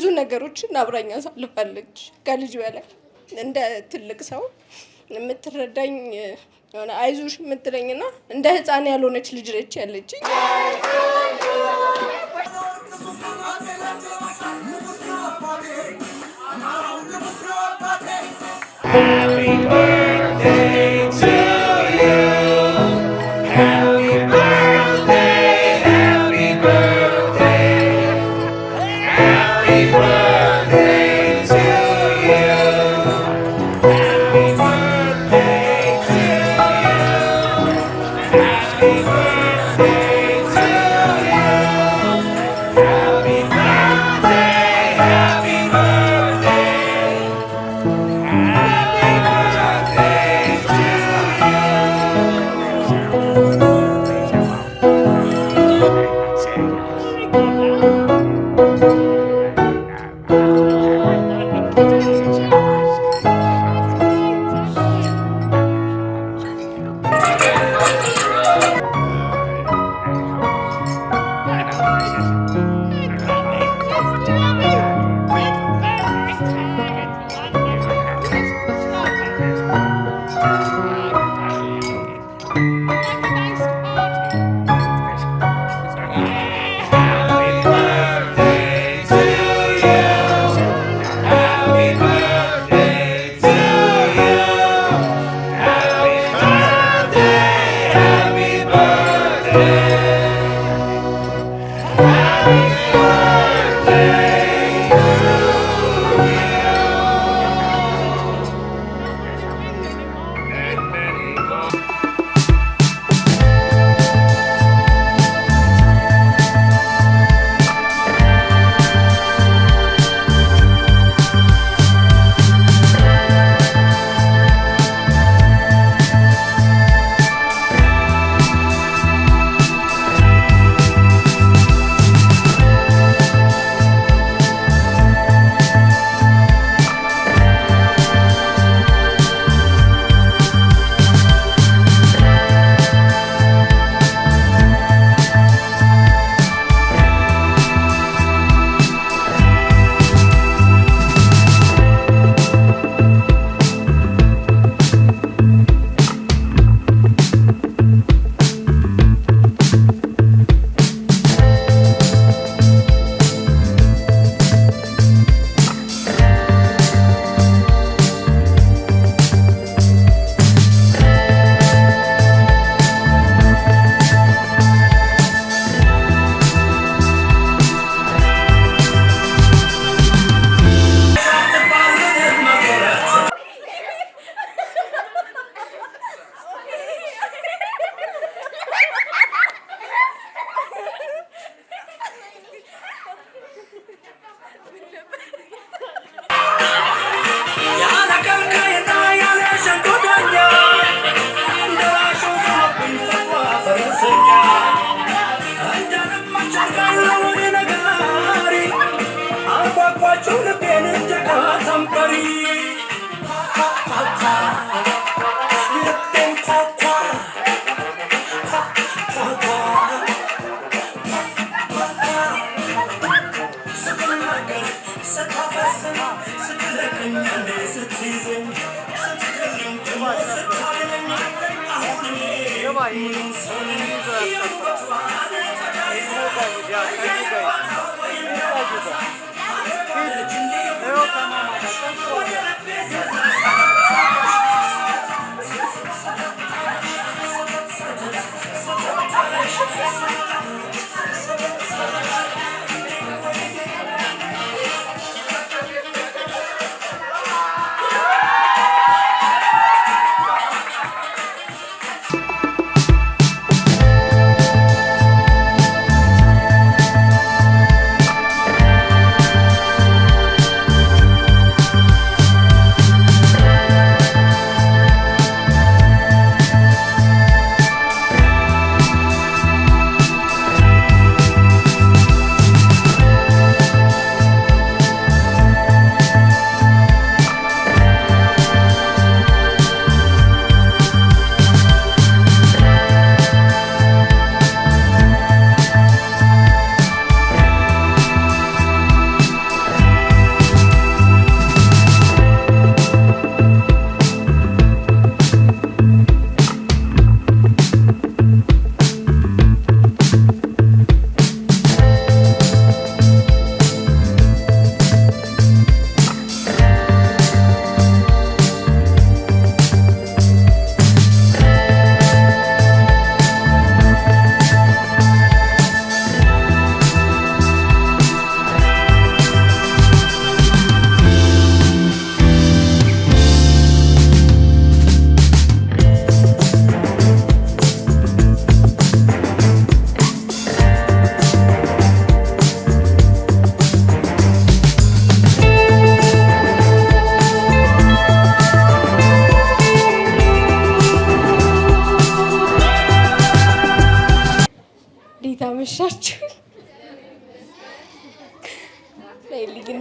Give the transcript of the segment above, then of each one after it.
ብዙ ነገሮችን አብራኝ አሳልፋለች። ከልጅ በላይ እንደ ትልቅ ሰው የምትረዳኝ የሆነ አይዞሽ የምትለኝና እንደ ህፃን ያልሆነች ልጅ ነች ያለችኝ።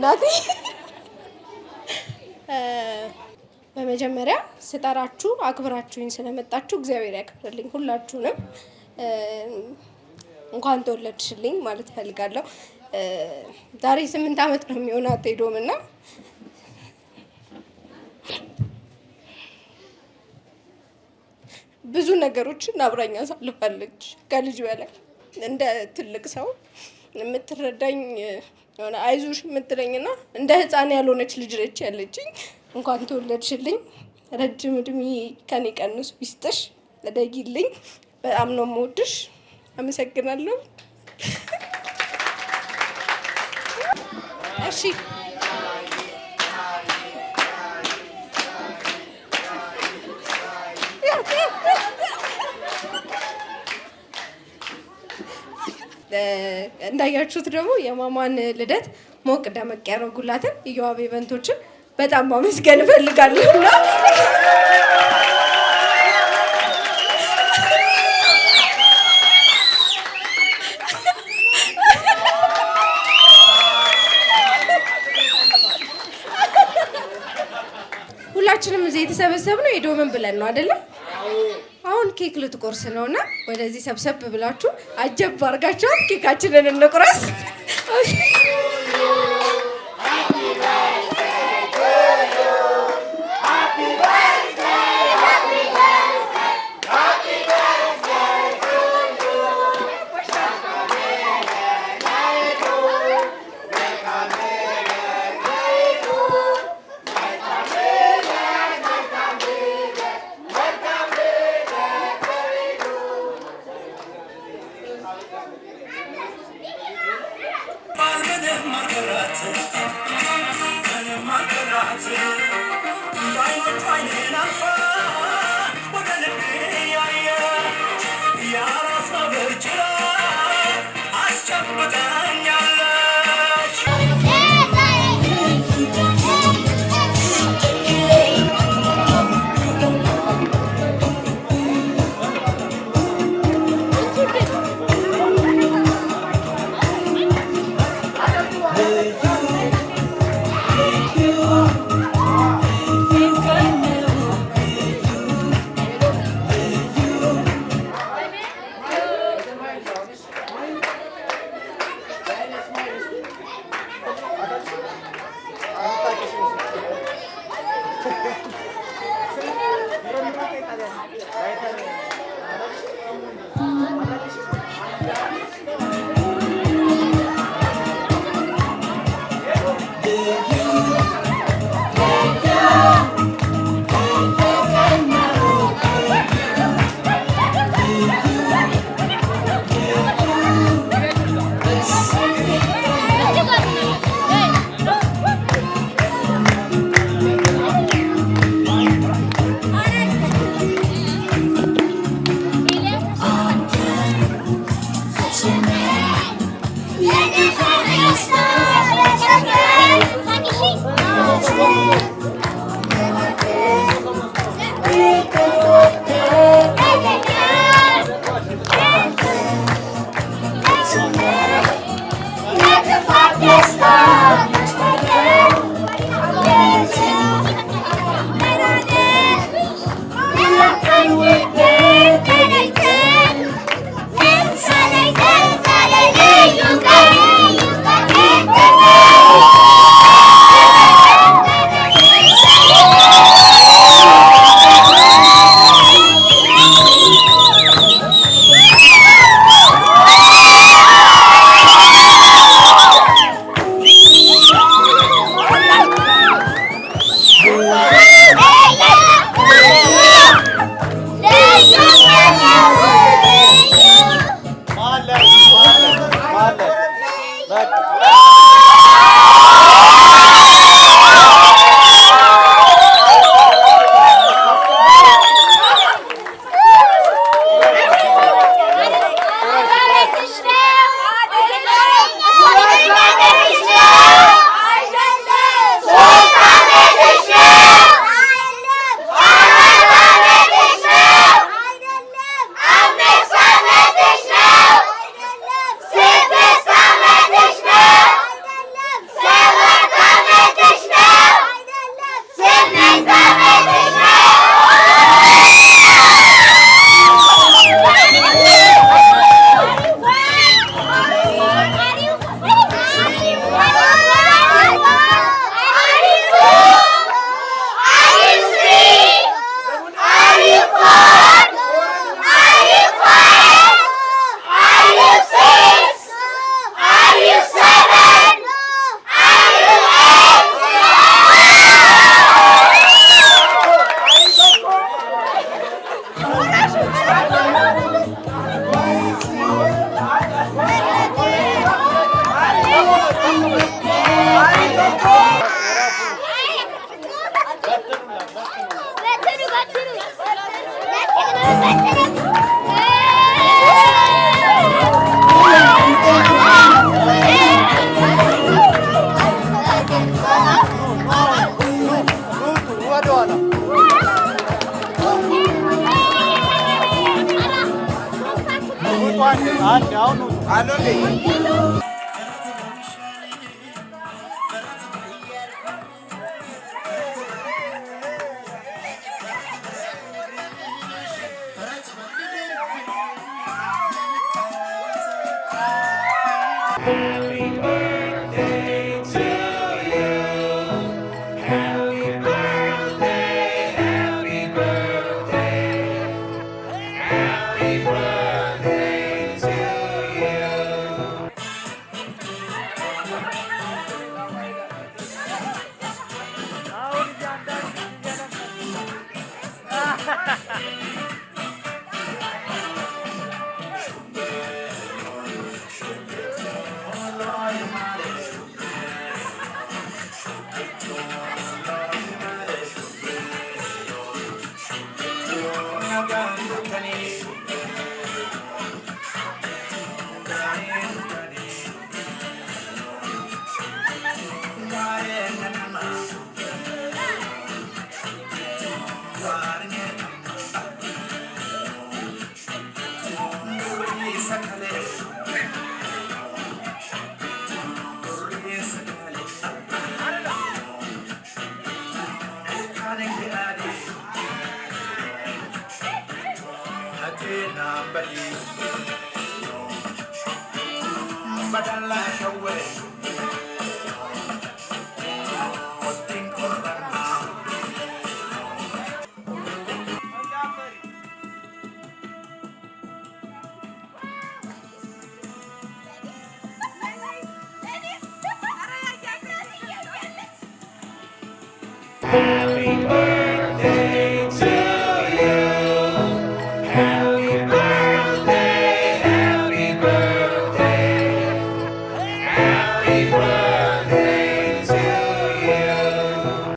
እናቴ። በመጀመሪያ ስጠራችሁ አክብራችሁኝ ስለመጣችሁ እግዚአብሔር ያክብርልኝ ሁላችሁንም። እንኳን ተወለድሽልኝ ማለት እፈልጋለሁ። ዛሬ 8 ዓመት ነው የሚሆናት ኤዶም እና ብዙ ነገሮችን አብራኝ አሳልፋለች። ከልጅ በላይ እንደ ትልቅ ሰው የምትረዳኝ የሆነ አይዞሽ የምትለኝና እንደ ህፃን ያልሆነች ልጅ ነች ያለችኝ። እንኳን ተወለድሽልኝ፣ ረጅም እድሜ ከኔ ቀንሱ ይስጥሽ፣ እደጊልኝ። በጣም ነው የምወድሽ። አመሰግናለሁ። እሺ እንዳያችሁት ደግሞ የማማን ልደት ሞቅ ደመቅ ያደረጉላትን እየዋብ ኢቨንቶችን በጣም ማመስገን እፈልጋለሁ እና ሁላችንም እዚህ የተሰበሰብነው ኤዶምን ብለን ነው አይደለ? አሁን ኬክ ልትቆርስ ነውና ወደዚህ ሰብሰብ ብላችሁ አጀብ አድርጋችሁ ኬካችንን እንቁረስ።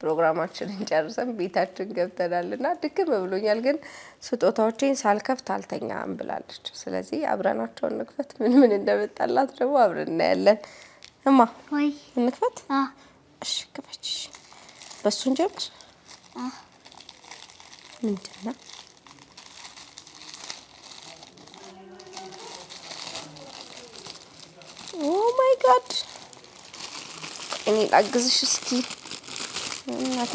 ፕሮግራማችንን ጨርሰን ቤታችን ገብተናልና ድክም ብሎኛል፣ ግን ስጦታዎቼን ሳልከፍት አልተኛም ብላለች። ስለዚህ አብረናቸው እንክፈት። ምን ምን እንደመጣላት ደግሞ አብረን እናያለን። እማ ወይ እንክፈት? እሺ ክፈች። በሱን ጀምር። ምንድነው? ኦ ማይ ጋድ! እኔ ላግዝሽ እስኪ እናቴ።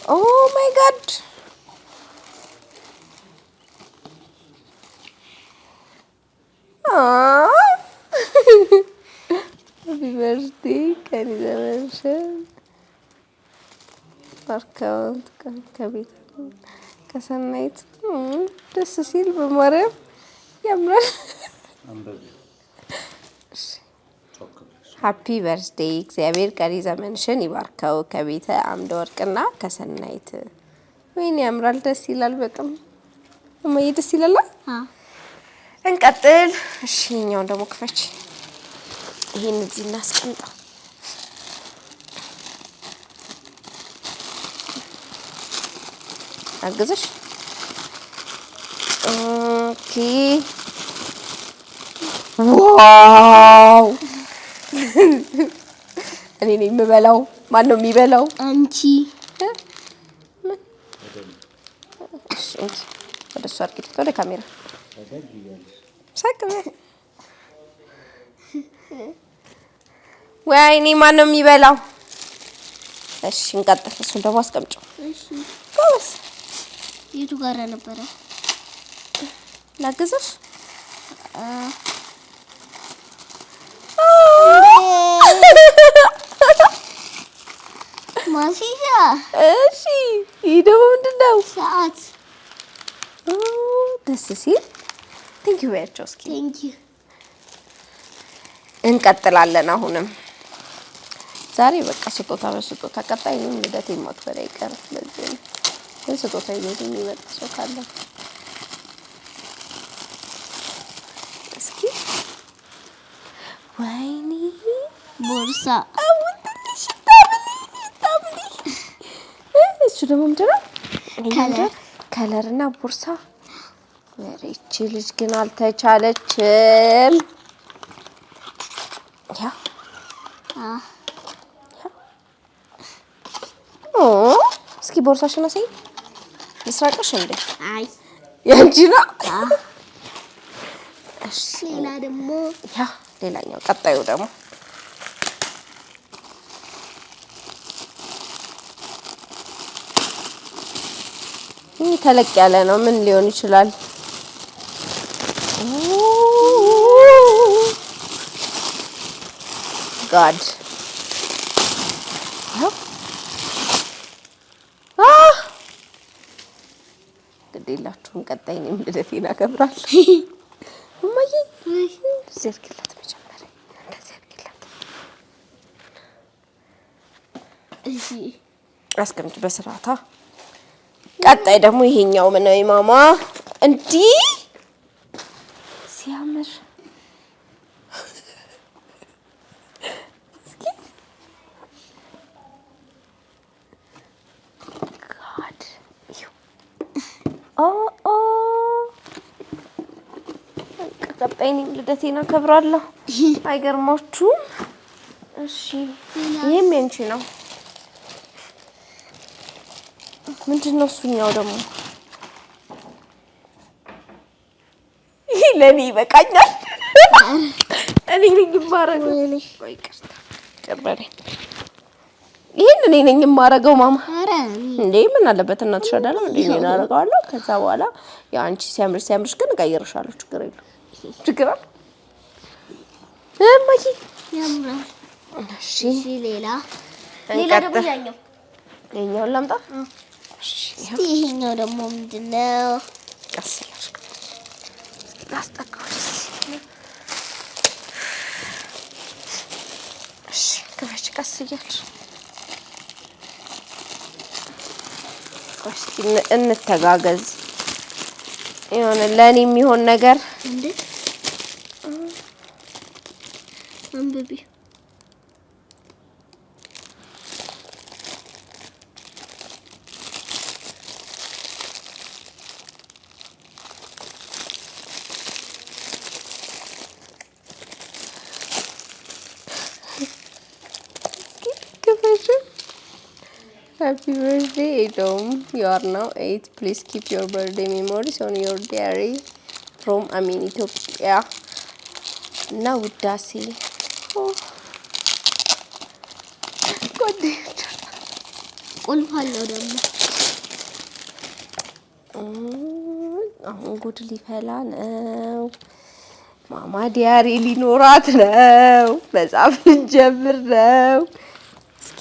ኦ ማይ ጋድ! ሃፒ በርዝዴ ከኔ ዘመንሽን አካውንት ከቤት ከሰናይት ደስ ሲል በማርያም ያምራል። ሃፒ በርዝዴይ እግዚአብሔር ቀሪ ዘመንሽን ይባርከው ከቤተ አምደ ወርቅና ከሰናይት። ወይኔ ያምራል፣ ደስ ይላል በጣም እማዬ፣ ደስ ይላል። እንቀጥል። እሺ እኛውን ደግሞ ክፈች። ይሄን እዚህ እናስቀምጣው። አግዝሽ። ኦኬ ዋው! እኔ ነኝ የምበላው። ማን ነው የሚበላው? አንቺ። እሺ እንጂ ወደ እሱ አድርጊ፣ ወደ ካሜራ ሳቅበ። ወይኔ ማን ነው የሚበላው? እሺ እንቀጥል። እሱን ደግሞ አስቀምጪው። እሺ ጎበዝ። የቱ ጋር ነበረ? ላግዝሽ? ማሲያ። እሺ ይሄ ደግሞ ምንድን ነው? ሰዓት። ደስ ሲል። ቴንኪው በያቸው እስኪ። ቴንኪው። እንቀጥላለን። አሁንም ዛሬ በቃ ስጦታ በስጦታ ቀጣይ ነው። ልደቴን ማክበር አይቀርም። ስለዚህ ግን ስጦታ ይዞ የሚመጣ ሰው ካለ እስኪ። ወይኔ ቦርሳ። እሱ ደግሞ ምንድን ነው? ከለር እና ቦርሳ። ወሬቺ ልጅ ግን አልተቻለችም። ያ እስኪ ቦርሳሽን አሳይ። ምስራቅሽ እንዴ? አይ ያንቺ ነው። እሺ ሌላ ደግሞ ያ ሌላኛው ቀጣዩ ደግሞ ተለቅ ያለ ነው። ምን ሊሆን ይችላል? ጋድ ግዴላችሁም ቀጣይ እኔም ልደቴን አከብራለሁ። እማዬ ዘርግላት መጀመሪያ ዘርግላት። እሺ አስቀምጭ በስርዓታ። ቀጣይ ደግሞ ይሄኛው ምን ነው ማማ? እንዲህ ሲያምር ቀጣይ እኔም ልደቴን አከብራለሁ። አይገርማችሁም? እሺ ይሄም ያንቺ ነው። ምንድን ነው እሱኛው ደግሞ? ይሄ ለኔ ይበቃኛል። እኔ ነኝ የማረገው። ቆይ ቅርታ ጨበረኝ። ይሄን እኔ ነኝ የማረገው ማማ። እንዴ ምን አለበት እናትሽ አይደል እንዴ? እኔ አረጋለሁ። ከዛ በኋላ ያው አንቺ ሲያምርሽ ግን እቀይርሻለሁ። ችግር የለውም። ችግር አለ እማዬ ያምራል። እሺ ሌላ ደግሞ ይኸኛውን ላምጣ። እሺ ይሄኛው ደግሞ ምንድነው? ቀስ እያልሽ ላስጠጋው። እሺ ክፈች ቀስ እያልሽ። እስኪ እንተጋገዝ። የሆነ ለኔ የሚሆን ነገር እንዴ አንብቢ። Happy birthday, Adam. You are now 8. Please keep your birthday memories on your diary. From Amin, Ethiopia. Now, Dasi. Oh. God damn. ቁልፍ አለው ደግሞ። አሁን ጉድ ሊፈላ ነው። ማማ ዲያሪ ሊኖራት ነው። መጽሐፍ ልንጀምር ነው። እስኪ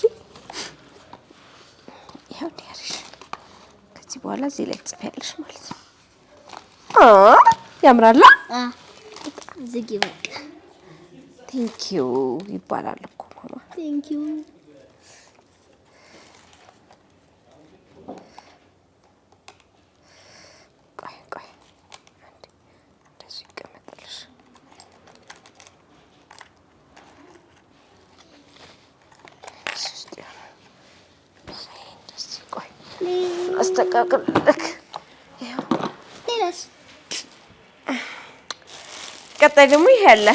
ይኸው ዲያሪሽ። ከዚህ በኋላ እዚህ ላይ ትጽፊያለሽ ማለት ነው። ያምራል። ዝጊ በቃ። ቴንኪዩ ይባላል እኮ ማማ። ቴንኪዩ አስተካክልልክ። ሌላስ? ቀጣይ ደግሞ ይሄ አለ።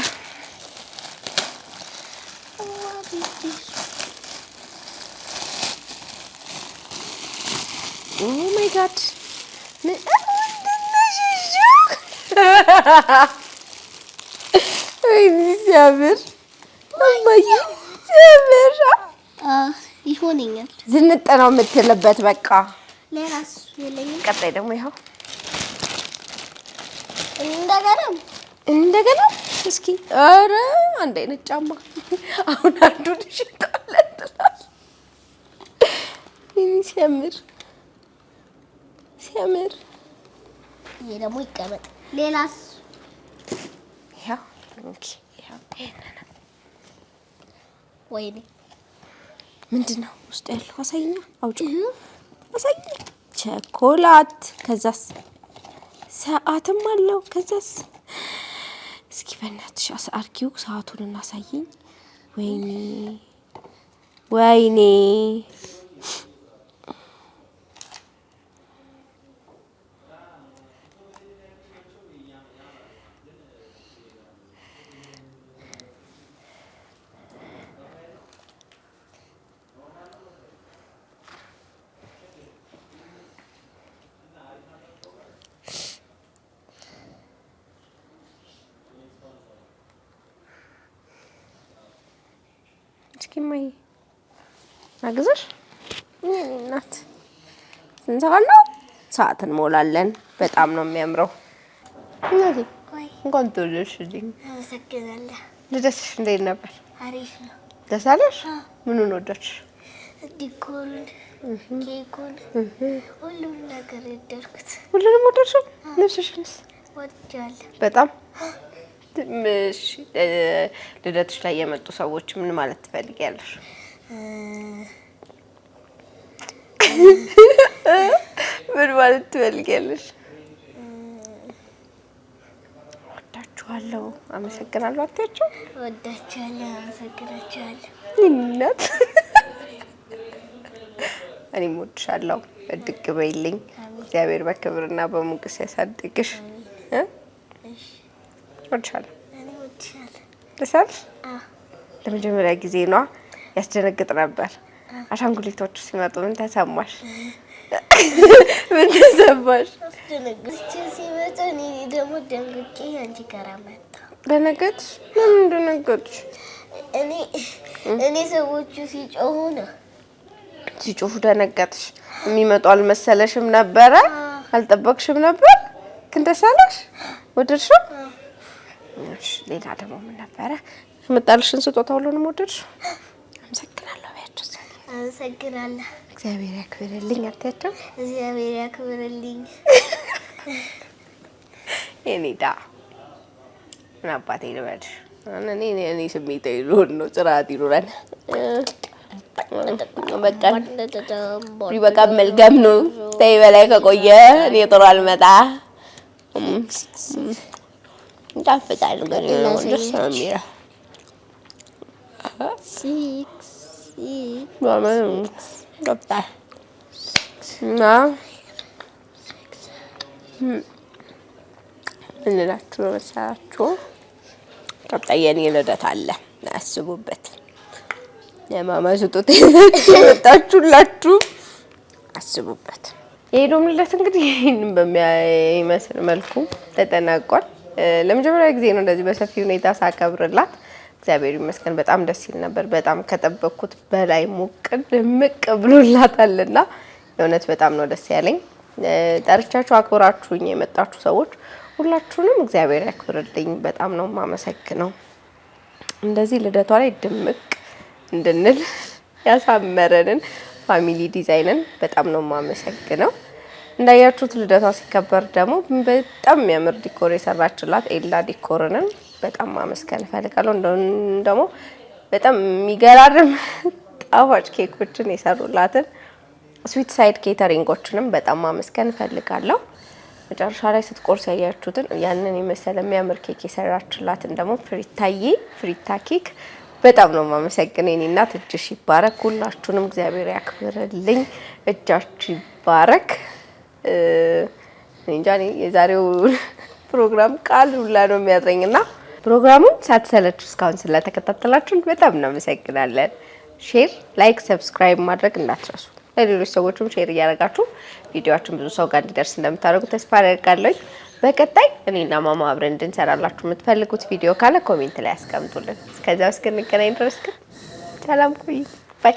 ኦ ማይ ጋድ ሲያምር ማማዬ ሲያምር ይሆነኛል። ዝንጥ ነው የምትልበት በቃ። ሌላስ የለኝም። ቀጣይ ደግሞ ይኸው እንደገና እስኪ ኧረ አንድ አይነት ጫማ አሁን አንዱን ይሽቃለጥላል። ሲያምር ይሄ ደግሞ ይቀመጥ። ሌላስ? ይኸው ወይኔ ምንድን ነው ውስጡ ያለው? አሳይኛ፣ አውጪ፣ አሳይኝ። ቸኮላት፣ ከዛስ ሰዓትም አለው። ከዛስ እስኪ በእናትሽ አርጊው፣ ሰዓቱን እናሳይኝ። ወይኔ ማይ አግዘሽ እናት እንሰራለን። ሰዓት እንሞላለን። በጣም ነው የሚያምረው። እናቴ እንኳን ተወለድሽልኝ። አመሰግናለሁ። ልደትሽ እንዴት ነበር? አሪፍ ነው። ደስ አለሽ? ምኑን ወደድሽ? ዲኮሩን፣ ኬኩን፣ ሁሉም ነገር ወደድኩት። ሁሉንም ወደድሽው? ልብስሽንስ? ወድጃለሁ በጣም። እሺ ልደትሽ ላይ የመጡ ሰዎች ምን ማለት ትፈልጊያለሽ? ምን ማለት ትፈልጊያለሽ? ወዳችኋለሁ፣ አመሰግናለሁ አትያቸው? ወዳችኋለሁ፣ አመሰግናችኋለሁ። እናት እኔም ወድሻለሁ። እድግ በይልኝ። እግዚአብሔር በክብርና በሞገስ ያሳድግሽ። ወድሻለሁ። እኔ ወድሻለሁ። ደስ አለሽ? ለመጀመሪያ ጊዜ ነው። ያስደነግጥ ነበር። አሻንጉሊቶቹ ሲመጡ ምን ተሰማሽ? ምን ተሰማሽ? አስደነግጬ ሲመጣ እኔ ደግሞ ደንግጬ አንቺ ጋር መጣሁ። ደነገጥሽ? ለምን ደነገጥሽ? እኔ ሰዎቹ ሲጮሁ ነው። ሲጮሁ ደነገጥሽ? የሚመጡ አልመሰለሽም ነበረ? አልጠበቅሽም ነበር? ግን ደስ አለሽ? ወደድሽው? እሺ ሌላ ደግሞ ምን ነበረ? የመጣልሽን ስጦታ ሁሉንም ወደድሽው? አመሰግናለሁ ያቸው። አመሰግናለሁ። እግዚአብሔር ያክብርልኝ አትያቸው? እግዚአብሔር ያክብርልኝ። የኔዳ ምን አባቴ ልበልሽ? እኔ ስሜት ይሉን ነው ጽራት ይሉራል። በቃ መልካም ነው። ተይ በላይ ከቆየ እኔ ጥሩ አልመጣ። ይጣፍጣል ግን ደስ ነው የሚለው። እና እንላችሁ መሰላችሁ ቀጣይ የኔ ልደት አለ። አስቡበት። የማማ ስጦታ የመጣችሁላችሁ አስቡበት። የሄዶም ልደት እንግዲህ ይሄንን በሚመስል መልኩ ተጠናቋል። ለመጀመሪያ ጊዜ ነው እንደዚህ በሰፊ ሁኔታ ሳከብርላት። እግዚአብሔር ይመስገን በጣም ደስ ይል ነበር። በጣም ከጠበቅኩት በላይ ሞቅ ድምቅ ብሎላታልና የእውነት በጣም ነው ደስ ያለኝ። ጠርቻችሁ አክብራችሁኝ የመጣችሁ ሰዎች ሁላችሁንም እግዚአብሔር ያክብርልኝ። በጣም ነው የማመሰግነው። እንደዚህ ልደቷ ላይ ድምቅ እንድንል ያሳመረንን ፋሚሊ ዲዛይንን በጣም ነው የማመሰግነው። እንዳያችሁት ልደቷ ሲከበር ደግሞ በጣም የሚያምር ዲኮር የሰራችላት ኤላ ዲኮርንን በጣም ማመስገን እፈልጋለሁ። ደግሞ በጣም የሚገራርም ጣፋጭ ኬኮችን የሰሩላትን ስዊት ሳይድ ኬተሪንጎችንም በጣም ማመስገን እፈልጋለሁ። መጨረሻ ላይ ስትቆርስ ያያችሁትን ያንን የመሰለ የሚያምር ኬክ የሰራችላትን ደግሞ ፍሪታ ኬክ በጣም ነው ማመሰግነው። የኔ እናት እጅሽ ይባረክ። ሁላችሁንም እግዚአብሔር ያክብርልኝ። እጃችሁ ይባረክ። እንጃ የዛሬው ፕሮግራም ቃል ሁላ ነው የሚያጥረኝና ፕሮግራሙን ሳትሰለቹ እስካሁን ስለተከታተላችሁን በጣም እናመሰግናለን። ሼር፣ ላይክ፣ ሰብስክራይብ ማድረግ እንዳትረሱ። ለሌሎች ሰዎችም ሼር እያደረጋችሁ ቪዲዮአችን ብዙ ሰው ጋር እንዲደርስ እንደምታደርጉ ተስፋ አደርጋለሁ። በቀጣይ እኔና ማማ አብረን እንድንሰራላችሁ የምትፈልጉት ቪዲዮ ካለ ኮሜንት ላይ አስቀምጡልን። እስከዛው እስክንገናኝ ድረስ ግን ሰላም ቆዩ። ባይ